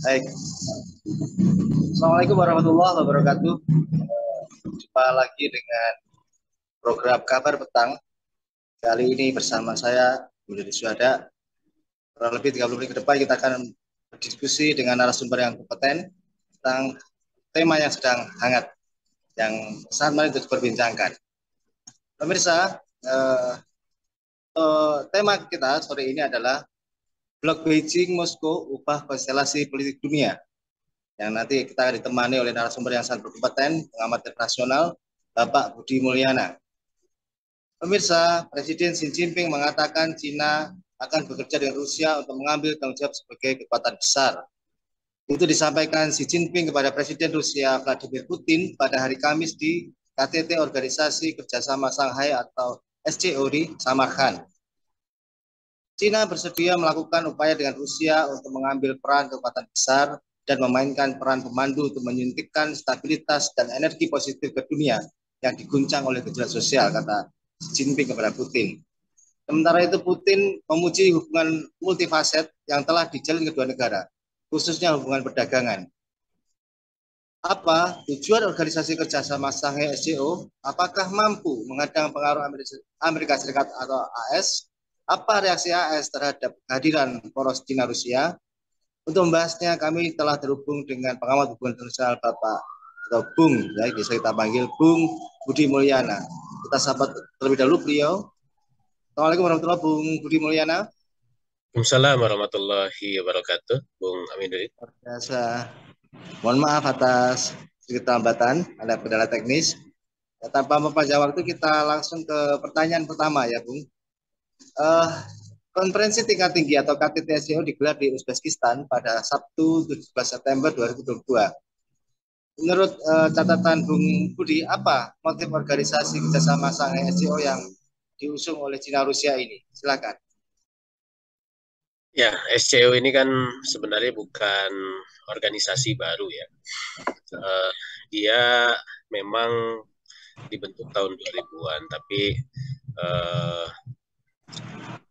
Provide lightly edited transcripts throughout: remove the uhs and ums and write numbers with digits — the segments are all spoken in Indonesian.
Baik. Assalamualaikum warahmatullahi wabarakatuh. Jumpa lagi dengan program Kabar Petang. Kali ini bersama saya, Budi Suhada. Kurang lebih 30 menit ke depan kita akan berdiskusi dengan narasumber yang kompeten tentang tema yang sedang hangat, yang sangat menarik untuk diperbincangkan. Pemirsa, tema kita sore ini adalah Blok Beijing Moskow ubah konstelasi politik dunia, yang nanti kita akan ditemani oleh narasumber yang sangat berkompeten, pengamat internasional, Bapak Budi Mulyana. Pemirsa, Presiden Xi Jinping mengatakan Cina akan bekerja dengan Rusia untuk mengambil tanggung jawab sebagai kekuatan besar. Itu disampaikan Xi Jinping kepada Presiden Rusia Vladimir Putin pada hari Kamis di KTT Organisasi Kerjasama Shanghai atau SCO di Samarkand. Cina bersedia melakukan upaya dengan Rusia untuk mengambil peran kekuatan besar dan memainkan peran pemandu untuk menyuntikkan stabilitas dan energi positif ke dunia yang diguncang oleh gejolak sosial, kata Xi Jinping kepada Putin. Sementara itu Putin memuji hubungan multifaset yang telah dijalin kedua negara, khususnya hubungan perdagangan. Apa tujuan organisasi kerjasama Shanghai SCO? Apakah mampu menghadang pengaruh Amerika Serikat atau AS? Apa reaksi AS terhadap kehadiran poros Cina Rusia? Untuk membahasnya kami telah terhubung dengan pengamat hubungan internasional Bapak atau Bung, ya bisa kita panggil Bung Budi Mulyana. Kita sapa terlebih dahulu beliau. Assalamualaikum warahmatullahi wabarakatuh, Bung Budi Mulyana. Waalaikumsalam warahmatullahi wabarakatuh, Bung Aminuddin. Biasa. Mohon maaf atas sedikit hambatan, ada kendala teknis. Ya, tanpa mempanjang waktu kita langsung ke pertanyaan pertama ya, Bung. Konferensi tingkat tinggi atau KTT SCO digelar di Uzbekistan pada Sabtu 17 September 2022. Menurut catatan Bung Budi, apa motif organisasi kerjasama Shanghai SCO yang diusung oleh Cina Rusia ini? Silakan. Ya, SCO ini kan sebenarnya bukan organisasi baru ya. Dia memang dibentuk tahun 2000-an, tapi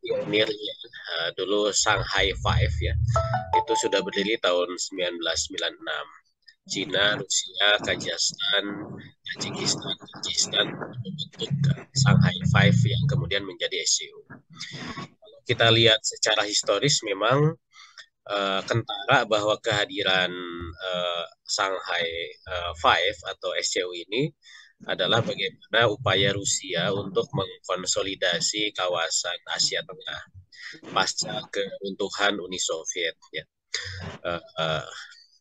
pionirnya dulu Shanghai Five ya, itu sudah berdiri tahun 1996. Cina, Rusia, Kazakhstan, Tajikistan, Kyrgyzstan membentuk Shanghai Five yang kemudian menjadi SCO. Kalau kita lihat secara historis memang kentara bahwa kehadiran Shanghai Five atau SCO ini adalah bagaimana upaya Rusia untuk mengkonsolidasi kawasan Asia Tengah pasca keruntuhan Uni Soviet. Ya.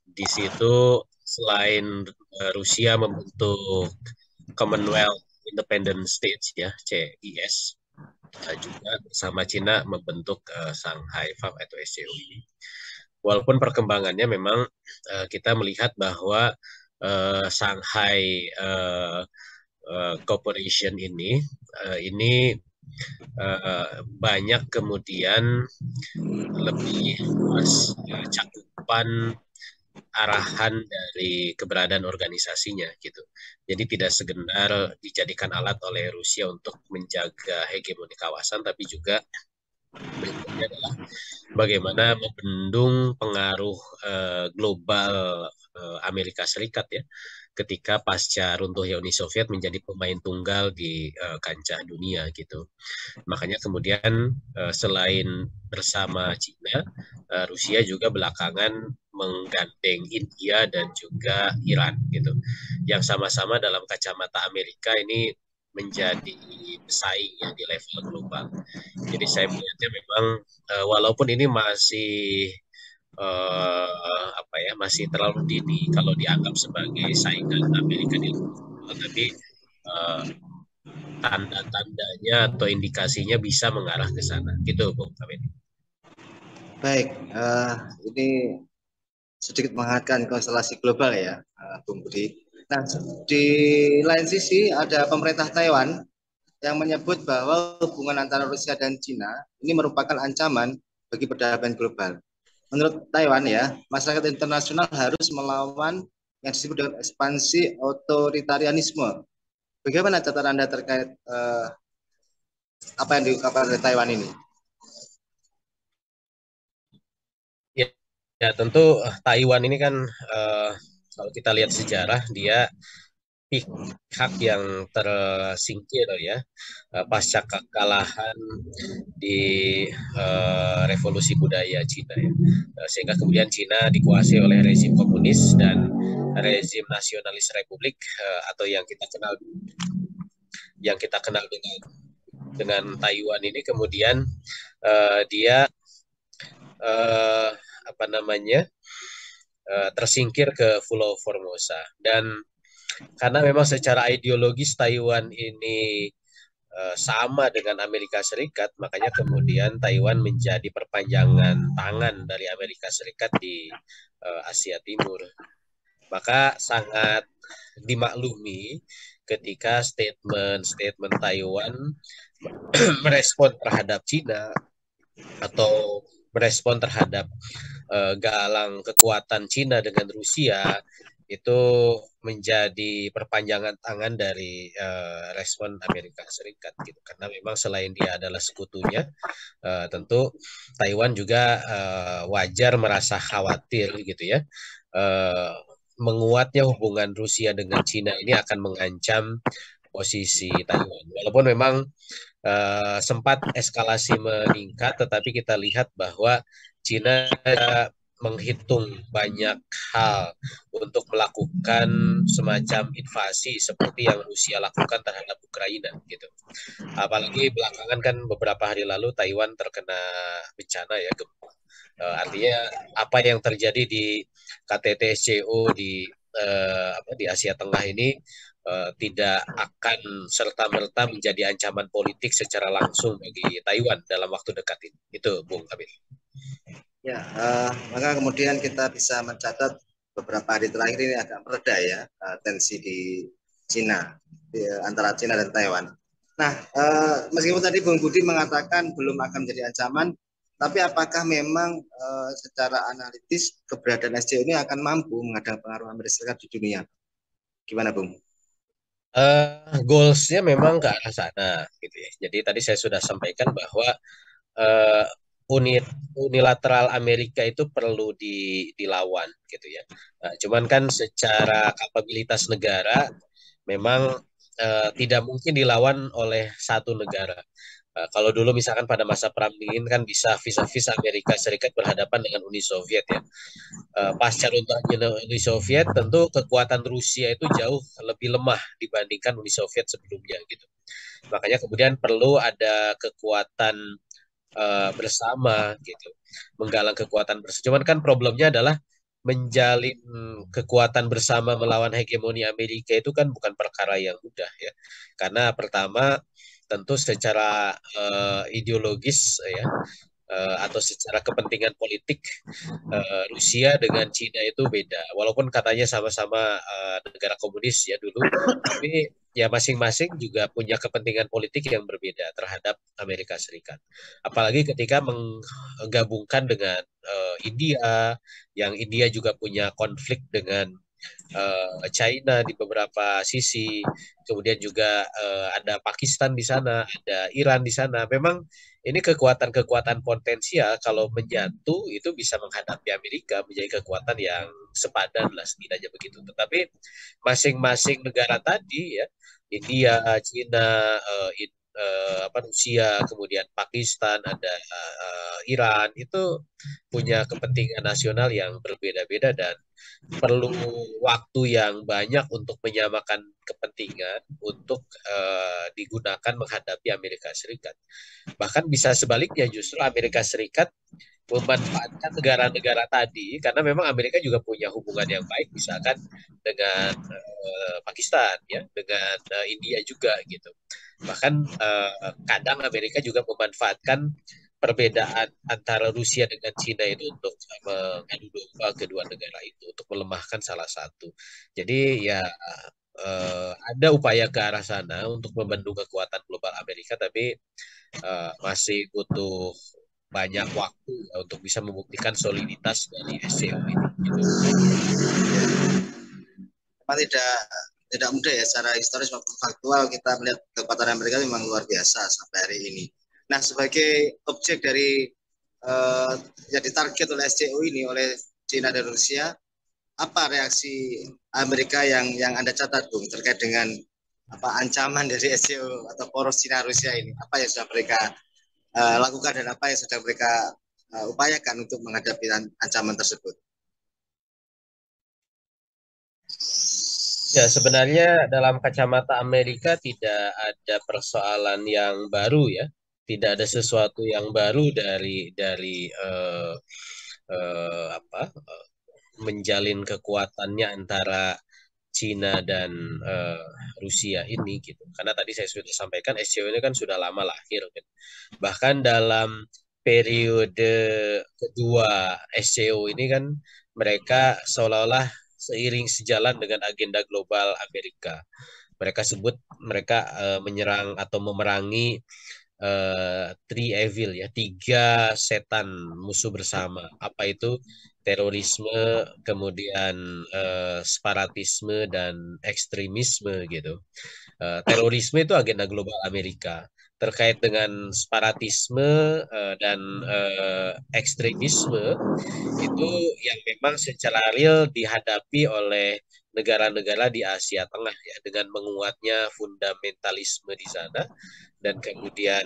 Di situ selain Rusia membentuk Commonwealth Independent States ya CIS, juga bersama Cina membentuk Shanghai Five atau SCO ini. Walaupun perkembangannya memang kita melihat bahwa Shanghai Corporation ini banyak kemudian lebih luas cakupan arahan dari keberadaan organisasinya gitu. Jadi tidak sekedar dijadikan alat oleh Rusia untuk menjaga hegemoni kawasan, tapi juga berikutnya adalah bagaimana membendung pengaruh global Amerika Serikat ya, ketika pasca runtuhnya Uni Soviet menjadi pemain tunggal di kancah dunia gitu. Makanya kemudian selain bersama Cina, Rusia juga belakangan menggandeng India dan juga Iran gitu, yang sama-sama dalam kacamata Amerika ini menjadi pesaing ya di level global. Jadi saya melihatnya memang walaupun ini masih masih terlalu dini kalau dianggap sebagai saingan Amerika di global, tapi tanda-tandanya atau indikasinya bisa mengarah ke sana. Gitu, Bung Amin. Baik, ini sedikit menghangatkan konstelasi global ya, Bung Budi. Nah, di lain sisi ada pemerintah Taiwan yang menyebut bahwa hubungan antara Rusia dan Cina ini merupakan ancaman bagi perdamaian global. Menurut Taiwan ya, masyarakat internasional harus melawan yang disebut dengan ekspansi otoritarianisme. Bagaimana catatan Anda terkait apa yang diungkapkan oleh Taiwan ini? Ya tentu Taiwan ini kan kalau kita lihat sejarah dia pihak yang tersingkir ya pasca kekalahan di revolusi budaya Cina ya. Sehingga kemudian Cina dikuasai oleh rezim komunis dan rezim nasionalis republik atau yang kita kenal dengan Taiwan ini kemudian dia uh, apa namanya tersingkir ke Pulau Formosa dan karena memang secara ideologis Taiwan ini sama dengan Amerika Serikat, makanya kemudian Taiwan menjadi perpanjangan tangan dari Amerika Serikat di Asia Timur. Maka sangat dimaklumi ketika statement Taiwan merespon terhadap Cina atau merespon terhadap galang kekuatan Cina dengan Rusia itu menjadi perpanjangan tangan dari respon Amerika Serikat gitu karena memang selain dia adalah sekutunya tentu Taiwan juga wajar merasa khawatir gitu ya menguatnya hubungan Rusia dengan Cina ini akan mengancam posisi Taiwan walaupun memang sempat eskalasi meningkat, tetapi kita lihat bahwa Cina menghitung banyak hal untuk melakukan semacam invasi seperti yang Rusia lakukan terhadap Ukraina gitu. Apalagi belakangan kan beberapa hari lalu Taiwan terkena bencana ya gempa. Artinya apa yang terjadi di KTT SCO di Asia Tengah ini tidak akan serta-merta menjadi ancaman politik secara langsung bagi Taiwan dalam waktu dekat ini. Itu Bung Kamil. Ya, maka kemudian kita bisa mencatat beberapa hari terakhir ini agak mereda ya tensi di Cina, antara Cina dan Taiwan. Nah, meskipun tadi Bung Budi mengatakan belum akan menjadi ancaman, tapi apakah memang secara analitis keberadaan SCO ini akan mampu menghadang pengaruh Amerika Serikat di dunia? Gimana, Bung? Goalsnya memang ke arah sana, gitu ya. Jadi tadi saya sudah sampaikan bahwa uh, unilateral Amerika itu perlu dilawan, gitu ya. Cuman kan secara kapabilitas negara memang tidak mungkin dilawan oleh satu negara. Kalau dulu misalkan pada masa perang dingin kan bisa vis-a-vis Amerika Serikat berhadapan dengan Uni Soviet ya. Pasca runtuhnya Uni Soviet, tentu kekuatan Rusia itu jauh lebih lemah dibandingkan Uni Soviet sebelumnya gitu. Makanya kemudian perlu ada kekuatan bersama gitu, menggalang kekuatan bersama. Cuman kan problemnya adalah menjalin kekuatan bersama melawan hegemoni Amerika itu kan bukan perkara yang mudah ya. Karena pertama tentu secara ideologis ya atau secara kepentingan politik Rusia dengan Cina itu beda. Walaupun katanya sama-sama negara komunis ya dulu, tapi ya masing-masing juga punya kepentingan politik yang berbeda terhadap Amerika Serikat. Apalagi ketika menggabungkan dengan India, yang India juga punya konflik dengan China di beberapa sisi, kemudian juga ada Pakistan di sana, ada Iran di sana. Memang ini kekuatan-kekuatan potensial kalau menyatu itu bisa menghadapi Amerika menjadi kekuatan yang sepadan lah setidaknya begitu. Tetapi masing-masing negara tadi ya India, Cina, Rusia, kemudian Pakistan, ada Iran itu punya kepentingan nasional yang berbeda-beda dan perlu waktu yang banyak untuk menyamakan kepentingan untuk digunakan menghadapi Amerika Serikat. Bahkan bisa sebaliknya justru Amerika Serikat memanfaatkan negara-negara tadi karena memang Amerika juga punya hubungan yang baik misalkan dengan Pakistan ya dengan India juga gitu bahkan kadang Amerika juga memanfaatkan perbedaan antara Rusia dengan Cina itu untuk mengadu domba kedua negara itu untuk melemahkan salah satu jadi ya ada upaya ke arah sana untuk membendung kekuatan global Amerika tapi masih butuh banyak waktu untuk bisa membuktikan soliditas dari SCO ini. Gitu. Memang tidak mudah ya secara historis maupun faktual kita melihat kekuatan Amerika memang luar biasa sampai hari ini. Nah, sebagai objek dari uh, yang ditarget oleh SCO ini oleh Cina dan Rusia, apa reaksi Amerika yang Anda catat, Bung, terkait dengan apa ancaman dari SCO atau poros Cina Rusia ini? Apa yang sudah mereka lakukan dan apa yang sudah mereka upayakan untuk menghadapi ancaman tersebut? Ya, sebenarnya dalam kacamata Amerika tidak ada persoalan yang baru ya. Tidak ada sesuatu yang baru dari menjalin kekuatannya antara Cina dan uh, Rusia ini gitu. Karena tadi saya sudah sampaikan SCO ini kan sudah lama lahir kan. Bahkan dalam periode kedua SCO ini kan mereka seolah-olah seiring sejalan dengan agenda global Amerika. Mereka sebut mereka menyerang atau memerangi three evil ya, tiga setan musuh bersama. Apa itu? Terorisme, kemudian separatisme dan ekstremisme gitu. Terorisme itu agenda global Amerika. Terkait dengan separatisme dan ekstremisme itu yang memang secara real dihadapi oleh negara-negara di Asia Tengah ya dengan menguatnya fundamentalisme di sana dan kemudian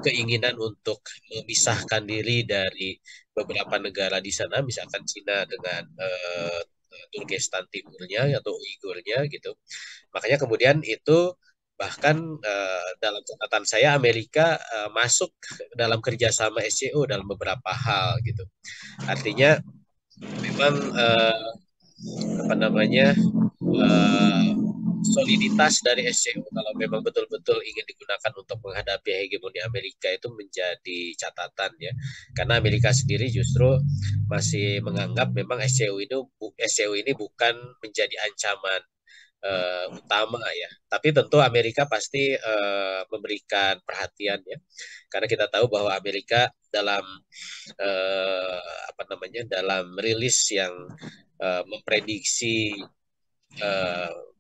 keinginan untuk memisahkan diri dari beberapa negara di sana misalkan Cina dengan Turkestan Timurnya atau Uigurnya gitu. Makanya kemudian itu bahkan dalam catatan saya Amerika masuk dalam kerjasama SCO dalam beberapa hal gitu. Artinya memang apa namanya soliditas dari SCO kalau memang betul-betul ingin digunakan untuk menghadapi hegemoni Amerika itu menjadi catatan ya. Karena Amerika sendiri justru masih menganggap memang SCO ini bukan menjadi ancaman utama ya. Tapi tentu Amerika pasti memberikan perhatian ya. Karena kita tahu bahwa Amerika dalam apa namanya dalam rilis yang memprediksi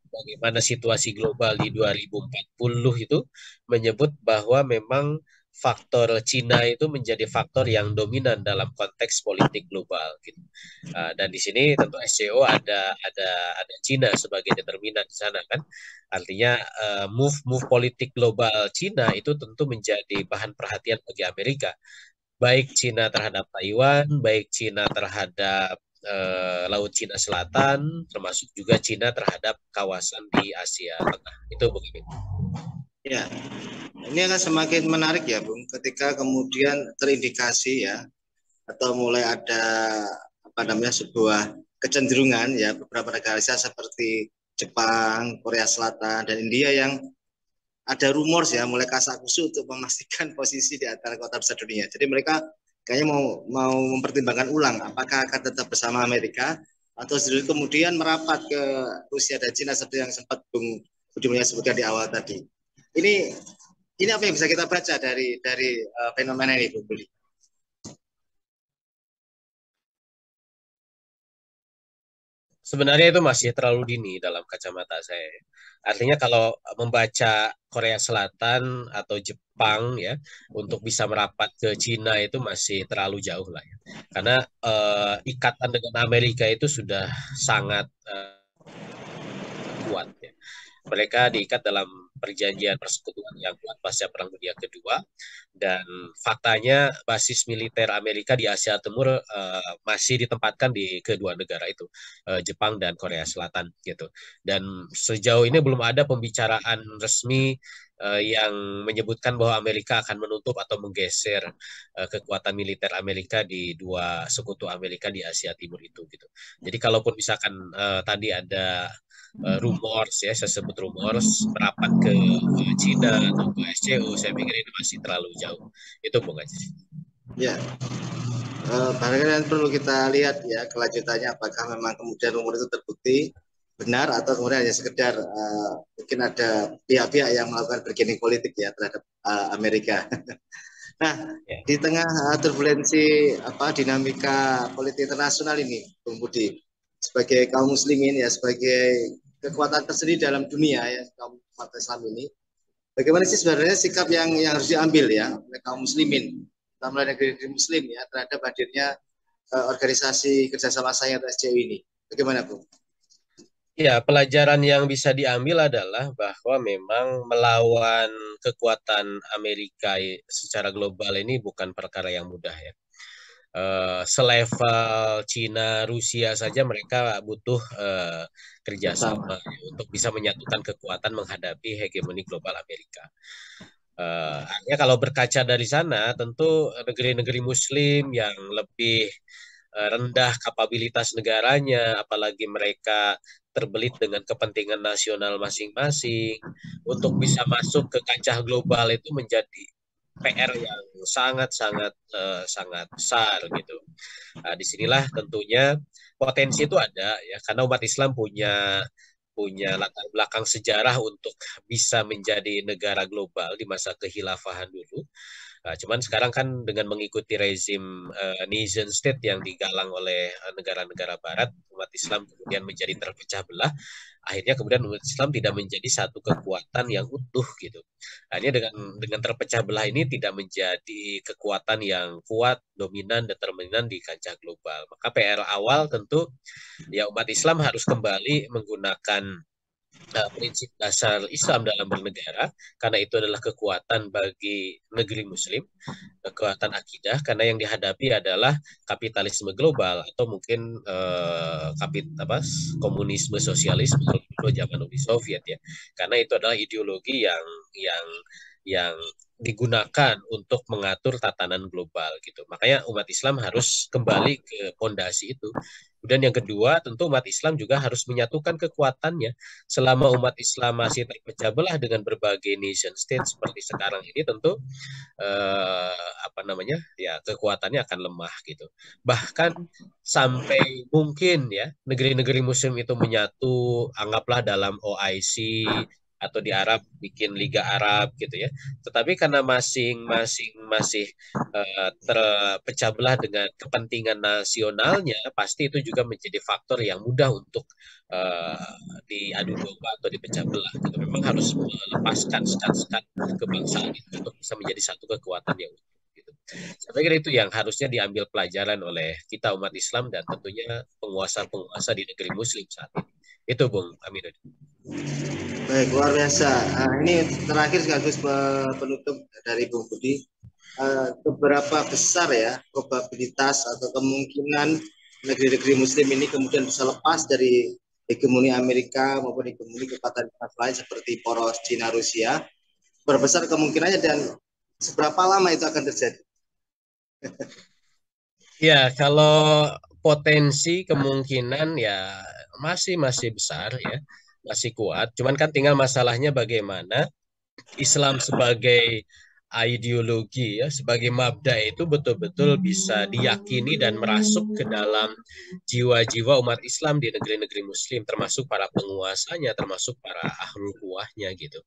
bagaimana situasi global di 2040 itu menyebut bahwa memang faktor Cina itu menjadi faktor yang dominan dalam konteks politik global gitu. Dan di sini tentu SCO ada Cina sebagai determinan di sana kan. Artinya move politik global Cina itu tentu menjadi bahan perhatian bagi Amerika. Baik Cina terhadap Taiwan, baik Cina terhadap Laut Cina Selatan, termasuk juga Cina terhadap kawasan di Asia Tengah. Itu begitu. Ya, ini akan semakin menarik ya, Bung, ketika kemudian terindikasi ya, atau mulai ada apa namanya sebuah kecenderungan ya beberapa negara Asia seperti Jepang, Korea Selatan, dan India yang ada rumor ya mulai kasakusuk untuk memastikan posisi di antara kota besar dunia. Jadi mereka kayaknya mau mempertimbangkan ulang apakah akan tetap bersama Amerika atau kemudian merapat ke Rusia dan Cina seperti yang sempat Bung Budi Mulya sebutkan di awal tadi. Ini apa yang bisa kita baca dari fenomena ini, Bung Budi? Sebenarnya itu masih terlalu dini dalam kacamata saya. Artinya kalau membaca Korea Selatan atau Jepang ya untuk bisa merapat ke Cina itu masih terlalu jauh lah ya. Karena ikatan dengan Amerika itu sudah sangat kuat ya. Mereka diikat dalam perjanjian persekutuan yang kuat pasca Perang Dunia Kedua dan faktanya basis militer Amerika di Asia Timur masih ditempatkan di kedua negara itu Jepang dan Korea Selatan gitu dan sejauh ini belum ada pembicaraan resmi yang menyebutkan bahwa Amerika akan menutup atau menggeser kekuatan militer Amerika di dua sekutu Amerika di Asia Timur itu gitu. Jadi kalaupun misalkan tadi ada rumors ya, saya sebut rumors merapat ke Cina atau ke SCO, saya pikir ini masih terlalu jauh. Itu Bung Aziz. Ya, barangkali perlu kita lihat ya kelanjutannya apakah memang kemudian rumor itu terbukti benar atau kemudian hanya sekedar mungkin ada pihak-pihak yang melakukan bargaining politik ya terhadap Amerika. Nah, ya. Di tengah turbulensi dinamika politik internasional ini, Bung Budi, sebagai kaum muslimin ya sebagai kekuatan tersendiri dalam dunia ya kaum umat Islam ini, bagaimana sih sebenarnya sikap yang harus diambil ya oleh kaum muslimin mulai negeri Muslim ya terhadap hadirnya organisasi kerjasama saya atau SCU ini. Bagaimana, Bu? Ya, pelajaran yang bisa diambil adalah bahwa memang melawan kekuatan Amerika secara global ini bukan perkara yang mudah ya. Selevel Cina, Rusia saja mereka butuh kerjasama ya, untuk bisa menyatukan kekuatan menghadapi hegemoni global Amerika. Artinya kalau berkaca dari sana, tentu negeri-negeri Muslim yang lebih rendah kapabilitas negaranya, apalagi mereka terbelit dengan kepentingan nasional masing-masing, untuk bisa masuk ke kancah global itu menjadi PR yang sangat-sangat sangat besar gitu. Nah, disinilah tentunya potensi itu ada ya, karena umat Islam punya punya latar belakang sejarah untuk bisa menjadi negara global di masa kehilafahan dulu. Cuman sekarang kan dengan mengikuti rezim nation state yang digalang oleh negara-negara barat, umat Islam kemudian menjadi terpecah belah. Akhirnya kemudian umat Islam tidak menjadi satu kekuatan yang utuh gitu. Hanya dengan terpecah belah ini tidak menjadi kekuatan yang kuat, dominan, determinan di kancah global. Maka PR awal tentu ya umat Islam harus kembali menggunakan prinsip dasar Islam dalam bernegara, karena itu adalah kekuatan bagi negeri Muslim, kekuatan akidah, karena yang dihadapi adalah kapitalisme global atau mungkin komunisme sosialisme kalau dulu zaman Uni Soviet ya, karena itu adalah ideologi yang digunakan untuk mengatur tatanan global gitu. Makanya umat Islam harus kembali ke pondasi itu. Dan yang kedua, tentu umat Islam juga harus menyatukan kekuatannya. Selama umat Islam masih terpecah belah dengan berbagai nation state seperti sekarang ini, tentu ya kekuatannya akan lemah gitu. Bahkan sampai mungkin ya negeri-negeri Muslim itu menyatu, anggaplah dalam OIC atau di Arab bikin Liga Arab gitu ya. Tetapi karena masing-masing masih terpecah belah dengan kepentingan nasionalnya, pasti itu juga menjadi faktor yang mudah untuk diadu domba atau dipecah belah. Gitu. Memang harus melepaskan sekat-sekat kebangsaan itu untuk bisa menjadi satu kekuatan yang utuh. Gitu. Saya pikir itu yang harusnya diambil pelajaran oleh kita umat Islam dan tentunya penguasa-penguasa di negeri Muslim saat ini. Itu Bung Aminuddin. Baik, luar biasa. Nah, ini terakhir sekaligus penutup dari Bung Budi. Seberapa besar ya probabilitas atau kemungkinan negeri-negeri Muslim ini kemudian bisa lepas dari hegemoni Amerika maupun hegemoni kekuatan lain seperti poros Cina Rusia? Berbesar kemungkinannya dan seberapa lama itu akan terjadi? Ya, kalau potensi kemungkinan ya masih besar ya, masih kuat. Cuman kan tinggal masalahnya bagaimana Islam sebagai ideologi ya, sebagai mabda itu betul-betul bisa diyakini dan merasuk ke dalam jiwa-jiwa umat Islam di negeri-negeri Muslim, termasuk para penguasanya, termasuk para ahlu kuahnya gitu.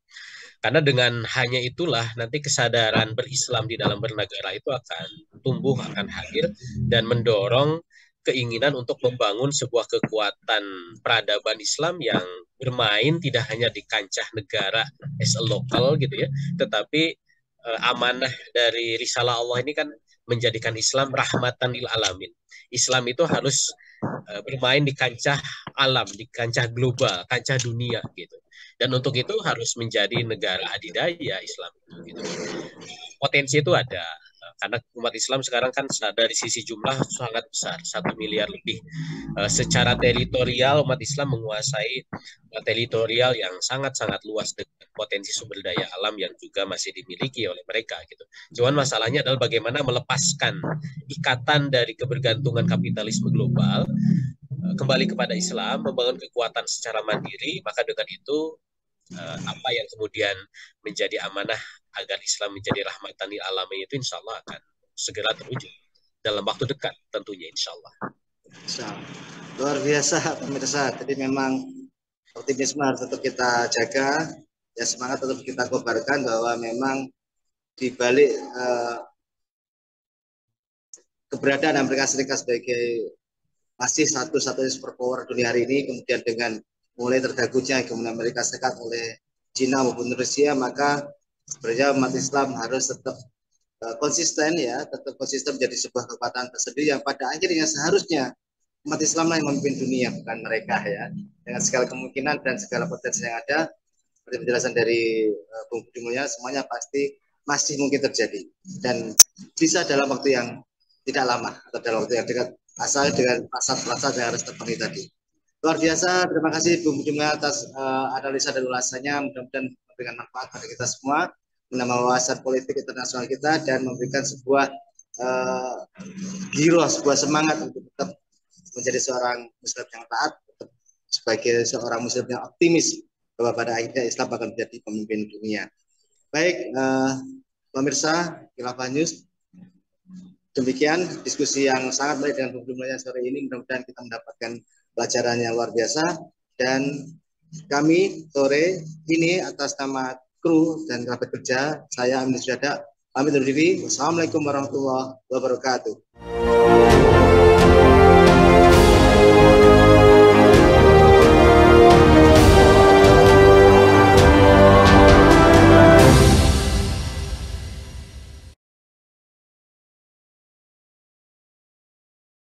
Karena dengan hanya itulah nanti kesadaran berislam di dalam bernegara itu akan tumbuh, akan hadir dan mendorong keinginan untuk membangun sebuah kekuatan peradaban Islam yang bermain tidak hanya di kancah negara as a local gitu ya, tetapi amanah dari risalah Allah ini kan menjadikan Islam rahmatan lil alamin. Islam itu harus bermain di kancah alam, di kancah global, kancah dunia gitu. Dan untuk itu harus menjadi negara adidaya Islam gitu. Potensi itu ada karena umat Islam sekarang kan dari sisi jumlah sangat besar, 1 miliar lebih. Secara teritorial umat Islam menguasai teritorial yang sangat-sangat luas dengan potensi sumber daya alam yang juga masih dimiliki oleh mereka gitu. Cuman masalahnya adalah bagaimana melepaskan ikatan dari kebergantungan kapitalisme global kembali kepada Islam, membangun kekuatan secara mandiri, maka dengan itu apa yang kemudian menjadi amanah agar Islam menjadi rahmatan lil alamin itu insya Allah akan segera terwujud dalam waktu dekat tentunya insya Allah. Luar biasa pemirsa, jadi memang optimisme harus tetap kita jaga, ya semangat tetap kita kobarkan bahwa memang di balik keberadaan Amerika Serikat sebagai masih satu-satunya superpower dunia hari ini, kemudian dengan mulai terganggunya hegemoni Amerika Serikat oleh Cina maupun Rusia, maka sebenarnya umat Islam harus tetap konsisten ya, tetap konsisten menjadi sebuah kekuatan tersendiri yang pada akhirnya seharusnya umat Islam yang memimpin dunia, bukan mereka ya. Dengan segala kemungkinan dan segala potensi yang ada, seperti penjelasan dari Bung Budi Mulya, semuanya pasti masih mungkin terjadi dan bisa dalam waktu yang tidak lama atau dalam waktu yang dekat, asal dengan pasal-pasal yang harus terpenuhi tadi. Luar biasa, terima kasih Bung Budi Mulya atas analisa dan ulasannya, mudah-mudahan memberikan manfaat pada kita semua, menambah wawasan politik internasional kita dan memberikan sebuah giroh, sebuah semangat untuk tetap menjadi seorang muslim yang taat, tetap sebagai seorang muslim yang optimis bahwa pada akhirnya Islam akan menjadi pemimpin dunia. Baik, pemirsa Khilafah News, demikian diskusi yang sangat baik dengan Bung Mulya sore ini. Mudah-mudahan kita mendapatkan pelajaran yang luar biasa, dan kami sore ini atas nama kru dan kerabat kerja, saya Amin Syada pamit undur diri. Wassalamualaikum warahmatullahi wabarakatuh.